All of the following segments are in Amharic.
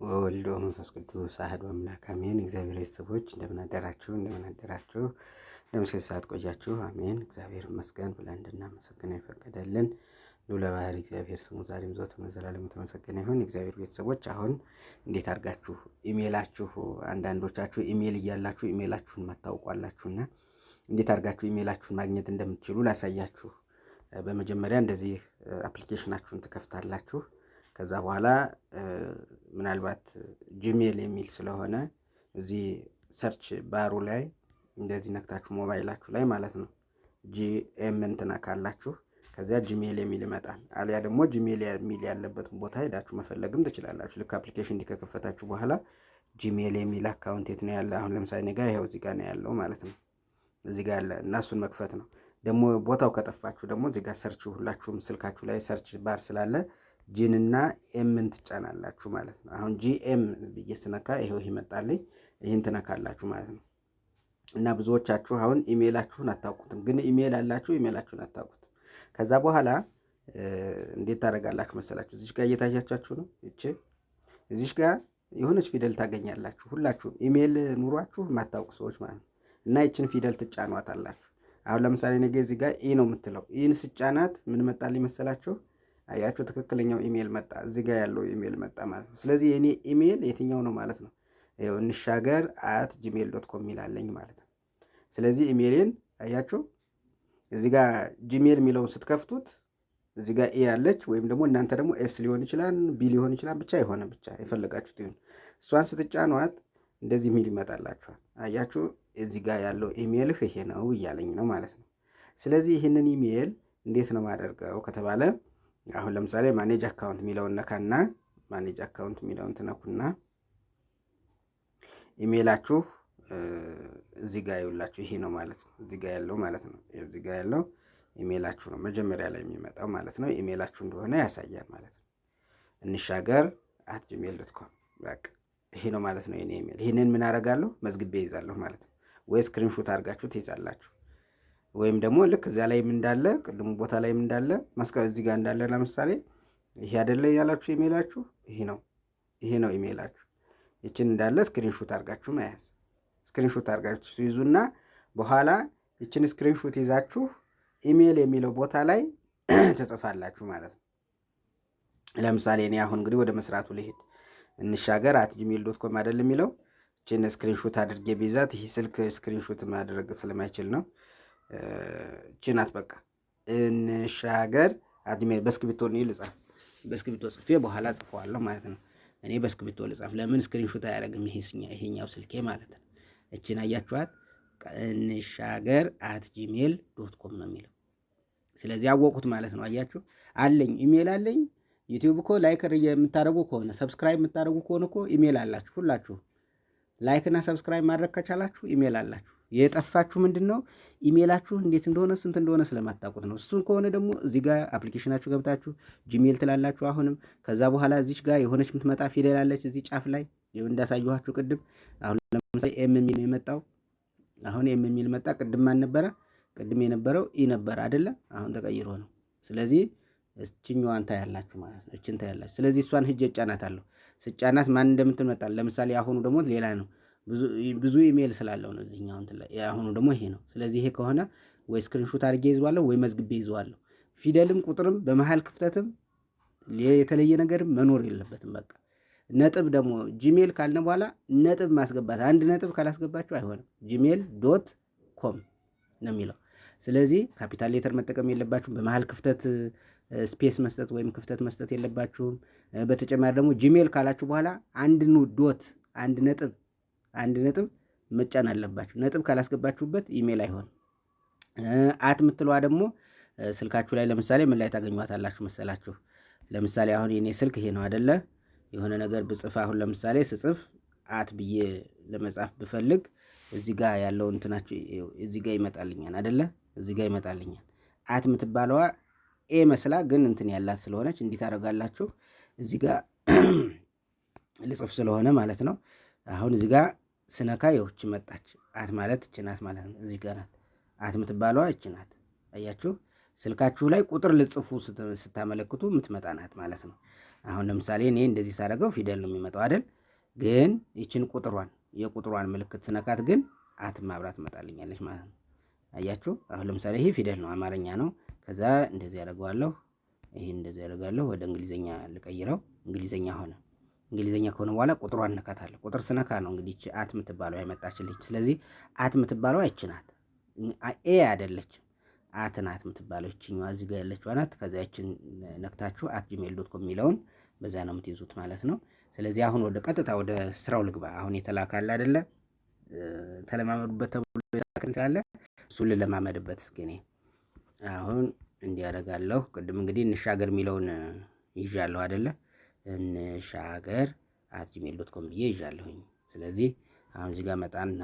ወወልድ ወመንፈስ ቅዱስ አሐዱ አምላክ አሜን። እግዚአብሔር ቤተሰቦች እንደምን አደራችሁ? እንደምን ሰዓት ቆያችሁ? አሜን። እግዚአብሔር ይመስገን ብለን እንድናመሰግን የፈቀደልን ልዑለ ባሕርይ እግዚአብሔር ስሙ ዛሬም ዘወትርም ለዘላለሙ የተመሰገነ ይሁን። እግዚአብሔር ቤተሰቦች አሁን እንዴት አድርጋችሁ ኢሜላችሁ አንዳንዶቻችሁ ኢሜል እያላችሁ ኢሜላችሁን ማታውቋላችሁና እንዴት አድርጋችሁ ኢሜላችሁን ማግኘት እንደምትችሉ ላሳያችሁ። በመጀመሪያ እንደዚህ አፕሊኬሽናችሁን ትከፍታላችሁ። ከዛ በኋላ ምናልባት ጂሜል የሚል ስለሆነ እዚህ ሰርች ባሩ ላይ እንደዚህ ነክታችሁ ሞባይላችሁ ላይ ማለት ነው ጂኤም እንትና ካላችሁ ከዚያ ጂሜል የሚል ይመጣል። አሊያ ደግሞ ጂሜል የሚል ያለበት ቦታ ሄዳችሁ መፈለግም ትችላላችሁ። ልክ አፕሊኬሽን እንዲከፈታችሁ በኋላ ጂሜል የሚል አካውንት የት ነው ያለ? አሁን ለምሳሌ ነገ ይሄው እዚህ ጋር ነው ያለው ማለት ነው። እዚህ ጋር ያለ እና እሱን መክፈት ነው። ደግሞ ቦታው ከጠፋችሁ ደግሞ እዚህ ጋር ሰርች ሁላችሁም ስልካችሁ ላይ ሰርች ባር ስላለ ጂንና ኤምን ትጫናላችሁ ማለት ነው። አሁን ጂኤም ብዬ ስነካ ይሄው ይመጣልኝ። ይሄን ትነካላችሁ ማለት ነው። እና ብዙዎቻችሁ አሁን ኢሜላችሁን አታውቁትም፣ ግን ኢሜል አላችሁ፣ ኢሜላችሁን አታውቁትም። ከዛ በኋላ እንዴት ታደርጋላችሁ መሰላችሁ? እዚህ ጋር እየታያቻችሁ ነው። እዚህ ጋር የሆነች ፊደል ታገኛላችሁ። ሁላችሁም ኢሜል ኑሯችሁ የማታውቁ ሰዎች ማለት ነው። እና ይችን ፊደል ትጫኗታላችሁ። አሁን ለምሳሌ ነገ እዚህ ጋር ኢ ነው የምትለው። ኢን ስጫናት ምን መጣልኝ መሰላችሁ? አያችሁ፣ ትክክለኛው ኢሜል መጣ። እዚህ ጋር ያለው ኢሜል መጣ ማለት ነው። ስለዚህ የኔ ኢሜል የትኛው ነው ማለት ነው? ይኸው እንሻገር@gmail.com ይላለኝ ማለት ነው። ስለዚህ ኢሜልን አያችሁ፣ እዚህ ጋር ጂሜል የሚለውን ስትከፍቱት እዚህ ጋር ኤ ያለች ወይም ደግሞ እናንተ ደግሞ ኤስ ሊሆን ይችላል፣ ቢ ሊሆን ይችላል፣ ብቻ የፈለጋችሁት ይሁን። እሷን ስትጫኗት እንደዚህ ሚል ይመጣላችኋል። አያችሁ፣ እዚህ ጋር ያለው ኢሜልህ ይሄ ነው እያለኝ ነው ማለት ነው። ስለዚህ ይህንን ኢሜል እንዴት ነው ማደርገው ከተባለ አሁን ለምሳሌ ማኔጅ አካውንት የሚለውን ነካና ማኔጅ አካውንት የሚለውን ትነኩና ኢሜላችሁ እዚህ ጋር ይውላችሁ ይሄ ነው ማለት ነው። እዚህ ጋር ያለው ማለት ነው። እዚህ ጋር ያለው ኢሜላችሁ ነው መጀመሪያ ላይ የሚመጣው ማለት ነው። ኢሜላችሁ እንደሆነ ያሳያል ማለት ነው። እንሻገር@gmail.com በቃ ይሄ ነው ማለት ነው የኔ ኢሜል። ይሄንን ምን አደርጋለሁ? መዝግቤ ይዛለሁ ማለት ነው። ወይ ስክሪንሾት አድርጋችሁ ትይዛላችሁ፣ ወይም ደግሞ ልክ እዚያ ላይም እንዳለ ቅድሙ ቦታ ላይም እንዳለ መስቀል እዚህ ጋር እንዳለ ለምሳሌ ይሄ አይደለ ያላችሁ ኢሜላችሁ ይሄ ነው ኢሜላችሁ። ይችን እንዳለ ስክሪንሾት አድርጋችሁ መያዝ። ስክሪንሾት አድርጋችሁ ይዙና በኋላ ይችን ስክሪንሾት ይዛችሁ ኢሜል የሚለው ቦታ ላይ ትጽፋላችሁ ማለት ነው። ለምሳሌ እኔ አሁን እንግዲህ ወደ መስራቱ ልሄድ። እንሻገር@gmail.com አይደል የሚለው። ይችን ስክሪንሾት አድርጌ ቢይዛት ይሄ ስልክ ስክሪንሾት ማድረግ ስለማይችል ነው። ጭናት በቃ እንሻገር@gmail በስክሪፕቶ ነው ልጻፍ። በስክሪፕቶ ጽፌ በኋላ ጽፈዋለሁ ማለት ነው። እኔ በስክሪፕቶ ልጻፍ። ለምን ስክሪንሾት አያደርግም ይሄኛው ስልኬ ማለት ነው። እቺን አያችኋት? እንሻገር@gmail.com ነው የሚለው። ስለዚህ አወቁት ማለት ነው። አያችሁ፣ አለኝ ኢሜል አለኝ። ዩቲዩብ እኮ ላይክ የምታደርጉ ከሆነ ሰብስክራይብ የምታደርጉ ከሆነ እኮ ኢሜል አላችሁ ሁላችሁ። ላይክ እና ሰብስክራይብ ማድረግ ከቻላችሁ ኢሜል አላችሁ። የጠፋችሁ ምንድነው? ኢሜላችሁ እንዴት እንደሆነ ስንት እንደሆነ ስለማታውቁት ነው። እሱን ከሆነ ደግሞ እዚህ ጋር አፕሊኬሽናችሁ ገብታችሁ ጂሜል ትላላችሁ። አሁንም ከዛ በኋላ እዚች ጋር የሆነች የምትመጣ ፊደል አለች እዚህ ጫፍ ላይ እንዳሳየኋችሁ ቅድም። አሁን ለምሳሌ ኤም የሚል ነው የመጣው። አሁን ኤም የሚል መጣ። ቅድም ማን ነበረ? ቅድም የነበረው ኢ ነበር አይደለ? አሁን ተቀይሮ ነው። ስለዚህ እችኛዋን ታያላችሁ ማለት ነው። እችን ታያላችሁ። ስለዚህ እሷን ሂጅ ጫናታለሁ። ስጫናት ማን እንደምትመጣል ለምሳሌ አሁኑ ደግሞ ሌላ ነው። ብዙ ኢሜል ስላለው ነው እዚህኛው እንትን ላይ። አሁኑ ደግሞ ይሄ ነው። ስለዚህ ይሄ ከሆነ ወይ ስክሪንሾት አድርጌ ይዘዋለሁ ወይ መዝግቤ ይዘዋለሁ። ፊደልም ቁጥርም በመሃል ክፍተትም የተለየ ነገርም መኖር የለበትም። በቃ ነጥብ ደግሞ ጂሜል ካልነ በኋላ ነጥብ ማስገባት። አንድ ነጥብ ካላስገባችሁ አይሆንም። gmail.com ነው የሚለው። ስለዚህ ካፒታል ሌተር መጠቀም የለባችሁም። በመሃል ክፍተት ስፔስ መስጠት ወይም ክፍተት መስጠት የለባችሁም። በተጨማሪ ደግሞ ጂሜል ካላችሁ በኋላ አንድ ነጥብ መጫን አለባችሁ። ነጥብ ካላስገባችሁበት ኢሜል አይሆንም። የምትለዋ ደግሞ ስልካችሁ ላይ ለምሳሌ ምን ላይ ታገኟታላችሁ መሰላችሁ? ለምሳሌ አሁን የኔ ስልክ ይሄ ነው አይደለ? የሆነ ነገር ብጽፍ አሁን ለምሳሌ ስጽፍ ብዬ ለመጻፍ ብፈልግ እዚህ ጋር ያለው እንትናችሁ እዚህ ጋር ይመጣልኛል አይደለ? እዚህ ጋር ይመጣልኛል። የምትባለዋ ኤ መስላ ግን እንትን ያላት ስለሆነች እንዴት አደርጋላችሁ? እዚህ ጋር ልጽፍ ስለሆነ ማለት ነው። አሁን እዚህ ጋር ስነካ ይውች መጣች። ማለት እቺ ናት ማለት ነው። እዚህ ጋር ናት የምትባለዋ እቺ ናት። አያችሁ፣ ስልካችሁ ላይ ቁጥር ልጽፉ ስታመለክቱ የምትመጣ ናት ማለት ነው። አሁን ለምሳሌ እኔ እንደዚህ ሳደርገው ፊደል ነው የሚመጣው አይደል? ግን ይችን የቁጥሯን ምልክት ስነካት ግን አት ማብራት ትመጣልኛለች ማለት ነው። አያችሁ? አሁን ለምሳሌ ይሄ ፊደል ነው፣ አማርኛ ነው። ከዛ እንደዚህ ያደርገዋለሁ፣ ይሄን እንደዚህ ያደርጋለሁ። ወደ እንግሊዘኛ ልቀይረው። እንግሊዘኛ ሆነ። እንግሊዘኛ ከሆነ በኋላ ቁጥሯን እነካታለሁ። ቁጥር ስነካ ነው እንግዲህ እቺ አት የምትባለው ያመጣችልኝ። ስለዚህ አት የምትባለው አይች ናት፣ ኤ አይደለችም። አት ናት የምትባለው ይችኛዋ እዚህ ጋር ያለችው ናት። ከዛ ይችን ነክታችሁ @gmail.com የሚለውን በዛ ነው የምትይዙት ማለት ነው። ስለዚህ አሁን ወደ ቀጥታ ወደ ስራው ልግባ። አሁን የተላካለ አይደለ? ተለማመዱበት ተብሎ የተላከን ስላለ እሱን ልለማመድበት እስኪ እኔ አሁን እንዲያደርጋለሁ። ቅድም እንግዲህ እንሻገር የሚለውን ይዣለሁ አይደለ? እንሻገር @gmail.com ብዬ ይዣለሁኝ። ስለዚህ አሁን እዚህ ጋር መጣና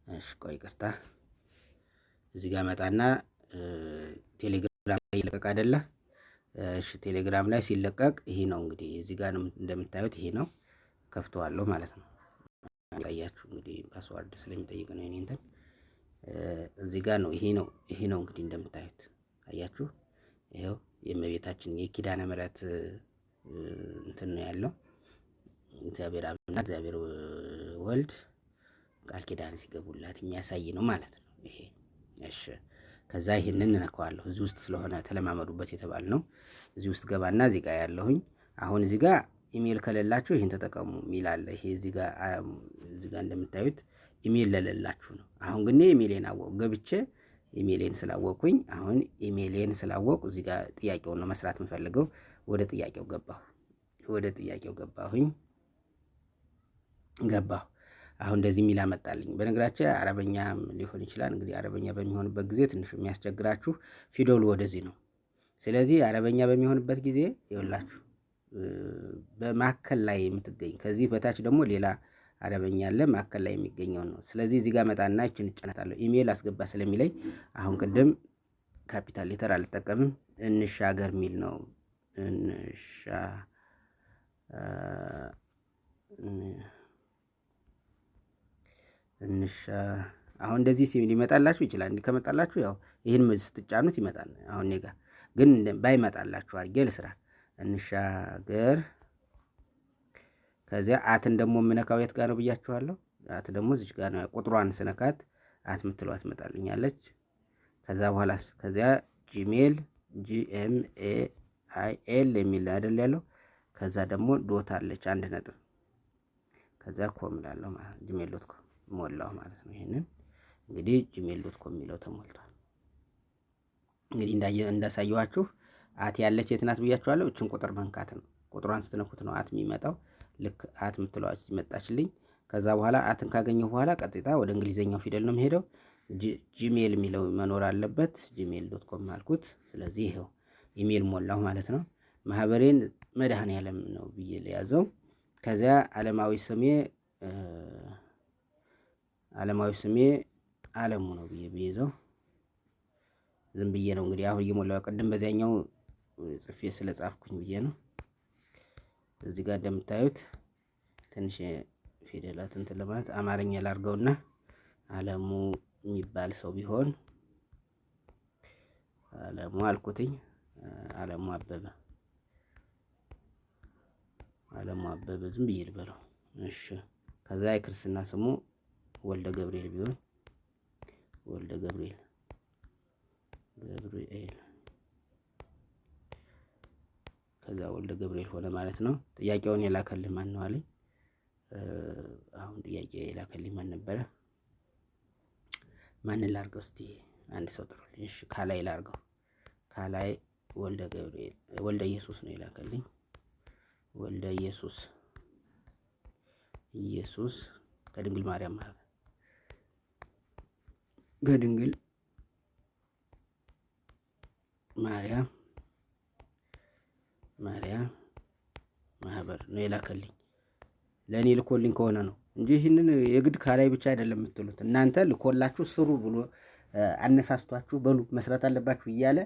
እሺ ቆይ ይቅርታ፣ እዚህ ጋር መጣና ቴሌግራም ላይ ይለቀቅ አይደለ? እሺ ቴሌግራም ላይ ሲለቀቅ ይሄ ነው እንግዲህ እዚህ ጋር እንደምታዩት ይሄ ነው። ከፍተዋለሁ ማለት ነው። ያያችሁ እንግዲህ ፓስዋርድ ስለሚጠይቅ ነው። እኔ እንትን እዚህ ጋር ነው። ይሄ ነው እንግዲህ እንደምታዩት አያችሁ። ይሄው የእመቤታችን የኪዳነ ምሕረት እንትን ነው ያለው። እግዚአብሔር አብና እግዚአብሔር ወልድ ቃል ኪዳን ሲገቡላት የሚያሳይ ነው ማለት ነው ይሄ። እሺ ከዛ ይሄንን እነካዋለሁ። እዚህ ውስጥ ስለሆነ ተለማመዱበት የተባለ ነው። እዚህ ውስጥ ገባና እዚህ ጋር ያለሁኝ አሁን እዚህ ጋር ኢሜል ከሌላችሁ ይሄን ተጠቀሙ የሚል አለ። ይሄ እዚህ ጋር እንደምታዩት ኢሜል ለሌላችሁ ነው። አሁን ግን ኢሜሌን አወቁ ገብቼ ኢሜሌን ስላወቁኝ አሁን ኢሜሌን ስላወቁ እዚህ ጋር ጥያቄውን ነው መስራት የምፈልገው። ወደ ጥያቄው ገባሁ። አሁን እንደዚህ የሚል አመጣልኝ። በነገራችን አረበኛም ሊሆን ይችላል። እንግዲህ አረበኛ በሚሆንበት ጊዜ ትንሽ የሚያስቸግራችሁ ፊደሉ ወደዚህ ነው። ስለዚህ አረበኛ በሚሆንበት ጊዜ ይኸውላችሁ በማከል ላይ የምትገኝ ከዚህ በታች ደግሞ ሌላ አረበኛ አለ፣ ማከል ላይ የሚገኘው ነው። ስለዚህ እዚህ ጋር መጣና እችን እጫናታለሁ። ኢሜል አስገባ ስለሚለኝ አሁን ቅድም ካፒታል ሌተር አልጠቀምም። እንሻገር የሚል ነው። አሁን እንደዚህ ሲል ሊመጣላችሁ ይችላል። እንዲህ ከመጣላችሁ ያው ይሄን ስትጫኑት ይመጣል። አሁን እኔ ጋር ግን ባይመጣላችሁ አድርጌ ልስራ። እንሻገር። ከዚያ አትን ደግሞ የምነካው የት ጋር ነው ብያችኋለሁ። አት ደግሞ እዚህ ጋር ነው። ቁጥሯን ስነካት አት የምትሏት ትመጣልኛለች። ከዛ በኋላስ ከዚያ ጂሜል GMAIL የሚል አይደል ያለው። ከዛ ደግሞ ዶት አለች 1 ነጥብ። ከዛ ኮም እላለሁ ማለት gmail.com ሞላው ማለት ነው። ይሄንን እንግዲህ gmail.com የሚለው ተሞልቷል። እንግዲህ እንዳሳየኋችሁ አት ያለች የት ናት ብያችኋለሁ። እችን ቁጥር መንካት ነው። ቁጥሯን ስትነኩት ነው አት የሚመጣው። ልክ አት የምትለው ሲመጣችልኝ ከዛ በኋላ አትን ካገኘሁ በኋላ ቀጥታ ወደ እንግሊዘኛው ፊደል ነው የሚሄደው። ጂሜል የሚለው መኖር አለበት። gmail.com አልኩት። ስለዚህ ይሄው ኢሜል ሞላው ማለት ነው። ማህበሬን መድኃኔዓለም ነው ብዬ ለያዘው። ከዚያ ዓለማዊ ስሜ ዓለሙ ነው ብዬ ብይዘው ዝም ብዬ ነው እንግዲህ አሁን እየሞላው። ቅድም በዚያኛው ጽፌ ስለጻፍኩኝ ብዬ ነው። እዚህ ጋር እንደምታዩት ትንሽ ፊደላት እንትን ለማለት አማርኛ ላርገውና ዓለሙ የሚባል ሰው ቢሆን ዓለሙ አልኩትኝ። ዓለሙ አበበ ዝም ብዬ ልበለው። እሺ ከዛ የክርስትና ስሙ ወልደ ገብርኤል ቢሆን ወልደ ገብርኤል ከዛ ወልደ ገብርኤል ሆነ ማለት ነው። ጥያቄውን የላከልህ ማን ነው አለኝ። አሁን ጥያቄ የላከልኝ ማን ነበረ? ማንን ላርገው እስቲ? አንድ ሰው ጥሩልኝ። እሺ ካላይ ላርገው። ካላይ ወልደ ገብርኤል ወልደ ኢየሱስ ነው የላከልኝ። ወልደ ኢየሱስ ከድንግል ማርያም ማህበር ከድንግል ማርያም ማህበር ነው የላከልኝ። ለእኔ ልኮልኝ ከሆነ ነው እንጂ ይህንን የግድ ካላይ ብቻ አይደለም የምትሉት እናንተ ልኮላችሁ ስሩ ብሎ አነሳስቷችሁ በሉ መስራት አለባችሁ እያለ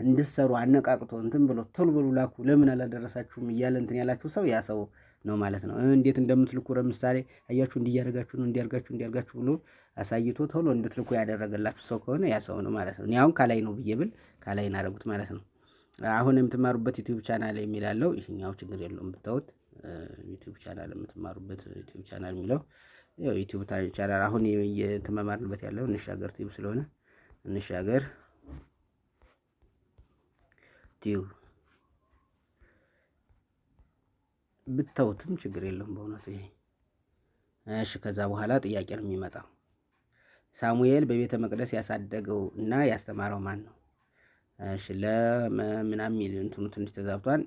እንድትሰሩ አነቃቅቶ እንትን ብሎ ቶሎ ብሎ ላኩ ለምን አላደረሳችሁም እያለ እንትን ያላችሁ ሰው ያ ሰው ነው ማለት ነው። እንዴት እንደምትልኩ ለምሳሌ አያችሁ እንዲያርጋችሁ ነው እንዲያርጋችሁ ብሎ አሳይቶ ቶሎ እንድትልኩ ያደረገላችሁ ሰው ከሆነ ያ ሰው ነው ማለት ነው። እኔ አሁን ካላይ ነው ብዬ ብል ካላይ እናደርጉት ማለት ነው። አሁን የምትማሩበት ዩቲዩብ ቻናል የሚላለው ይህኛው ችግር የለውም ብታዩት፣ ዩቲዩብ ቻናል የምትማሩበት ዩቲዩብ ቻናል የሚለው ያው ዩቲዩብ ቻናል አሁን እየተመማርንበት ያለው እንሻገር ቲዩብ ስለሆነ እንሻገር ቲዩብ ብታዩትም ችግር የለውም በእውነቱ ይሄ። እሺ ከዛ በኋላ ጥያቄ ነው የሚመጣው። ሳሙኤል በቤተ መቅደስ ያሳደገው እና ያስተማረው ማን ነው? እሺ ለምናምን ሚል እንትኑ ትንሽ ተዛብቷል።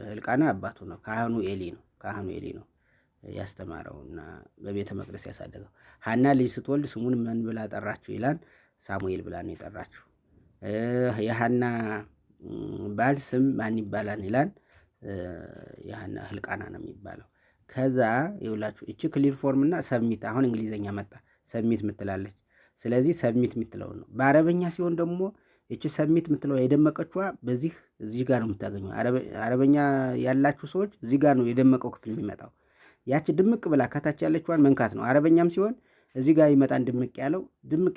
ሕልቃና አባቱ ነው፣ ካህኑ ኤሊ ነው ያስተማረው እና በቤተ መቅደስ ያሳደገው። ሐና ልጅ ስትወልድ ስሙን ምን ብላ ጠራችሁ ይላል። ሳሙኤል ብላ ነው የጠራችሁ። የሐና ባል ስም ማን ይባላል ይላል። የሐና ሕልቃና ነው የሚባለው። ከዛ ይውላችሁ እቺ ክሊር ፎርም እና ሰብሚት፣ አሁን እንግሊዘኛ መጣ ሰብሚት ምትላለች። ስለዚህ ሰብሚት ምትለው ነው። በአረበኛ ሲሆን ደግሞ እቺ ሰብሚት ምትለው የደመቀችዋ እዚህ ጋር ነው የምታገኘው። አረበኛ ያላችሁ ሰዎች እዚህ ጋር ነው የደመቀው ክፍል የሚመጣው። ያቺ ድምቅ ብላ ከታች ያለችዋን መንካት ነው። አረበኛም ሲሆን እዚህ ጋር ይመጣን ድምቅ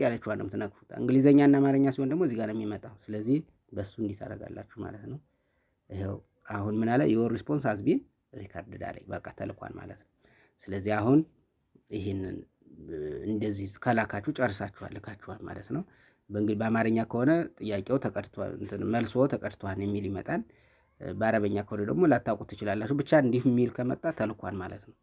ያለችዋን ነው የምትነክፉት። እንግሊዘኛና አማርኛ ሲሆን ደግሞ እዚህ ጋር ነው የሚመጣው። ስለዚህ በሱ እንዲህ ታደርጋላችሁ ማለት ነው። ይኸው አሁን ምን አለ? ዮር ሪስፖንስ ሃዝ ቢን ሪካርድድ አለኝ። በቃ ተልኳል ማለት ነው። ስለዚህ አሁን ይህንን እንደዚህ ከላካችሁ ጨርሳችኋል፣ ልካችኋል ማለት ነው። በአማርኛ ከሆነ ጥያቄው ተቀድቷል፣ መልሶ ተቀድቷል የሚል ይመጣል። በአረበኛ ከሆነ ደግሞ ላታውቁት ትችላላችሁ። ብቻ እንዲህ የሚል ከመጣ ተልኳል ማለት ነው።